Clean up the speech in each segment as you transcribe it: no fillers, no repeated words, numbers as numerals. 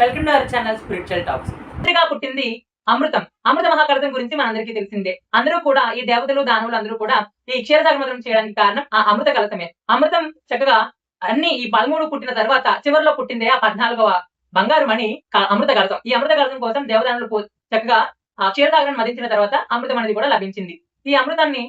Welcome to our channel spiritual talks. మొదటిగా పుట్టింది అమృతం. అమృత మహాకరతం గురించి మనందరికీ తెలిసిందే. అందరూ కూడా ఈ దేవతలు దానవులు అందరూ కూడా ఈ క్షీరసాగమతం చేయడానికి కారణం ఆ అమృత కలసమే. అమృతం చక్కగా అన్ని ఈ 13 పుట్టిన తర్వాత చివరిలో పుట్టిందే ఆ 14వ బంగారు మణి అమృత కలసం. ఈ అమృత కలసం కోసం దేవదానులు చక్కగా ఆ క్షీరసాగరం మదించిన తర్వాత అమృతం అనేది కూడా లభించింది. ఈ అమృతాన్ని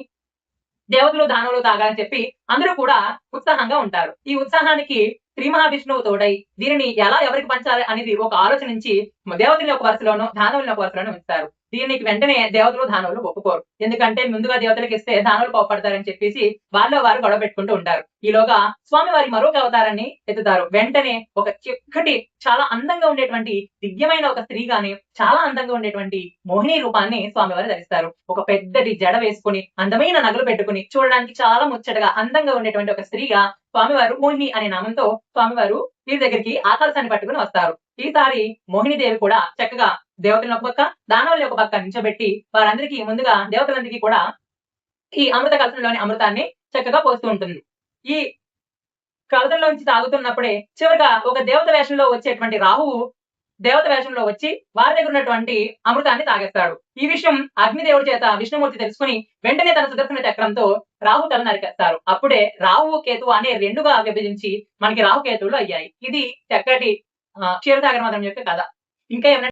దేవతలు దానవులు తాగాలని చెప్పి అందరూ కూడా ఉత్సాహంగా ఉంటారు. ఈ ఉత్సాహానికి శ్రీ మహావిష్ణువు తోడై దీనిని ఎలా ఎవరికి పంచాలి అనేది ఒక ఆలోచన నుంచి దేవతల్ని ఒక వరుసలోనో దానవుల్ని ఒక వరుసలోనో ఉంచుతారు. దీనికి వెంటనే దేవతలు దానవులు ఒప్పుకోరు. ఎందుకంటే ముందుగా దేవతలకు ఇస్తే దానవులు కోపడతారని చెప్పేసి వారిలో వారు గొడవ పెట్టుకుంటూ ఉంటారు. ఈలోగా స్వామి వారి మరొక అవతారాన్ని ఎత్తుతారు. వెంటనే ఒక చిక్కటి చాలా అందంగా ఉండేటువంటి దివ్యమైన ఒక స్త్రీ గాని చాలా అందంగా ఉండేటువంటి మోహిని రూపాన్ని స్వామివారు ధరిస్తారు. ఒక పెద్దటి జడ వేసుకుని అందమైన నగలు పెట్టుకుని చూడడానికి చాలా ముచ్చటగా అందంగా ఉండేటువంటి ఒక స్త్రీగా స్వామివారు మోహిని అనే నామంతో స్వామివారు వీరి దగ్గరికి ఆకర్షాన్ని పట్టుకుని వస్తారు. ఈసారి మోహిని దేవి కూడా చక్కగా దేవతలను ఒక పక్క దానవుల్ని ఒక పక్క నించబెట్టి వారందరికీ ముందుగా దేవతలందరికీ కూడా ఈ అమృత కలశంలోని అమృతాన్ని చక్కగా పోస్తూ ఉంటుంది. ఈ కలశంలోంచి తాగుతున్నప్పుడే చివరిగా ఒక దేవత వేషంలో వచ్చేటువంటి రాహువు దేవత వేషంలో వచ్చి వారి దగ్గర ఉన్నటువంటి అమృతాన్ని తాగేస్తాడు. ఈ విషయం అగ్నిదేవుడి చేత విష్ణుమూర్తి తెలుసుకుని వెంటనే తన సుదర్శన చక్రంతో రాహు తల నరికేస్తారు. అప్పుడే రాహు కేతు అనే రెండుగా విభజించి మనకి రాహుకేతువులు అయ్యాయి. ఇది చక్కటి క్షీరసాగర మదం యొక్క కథ. ఇంకా ఏమైనా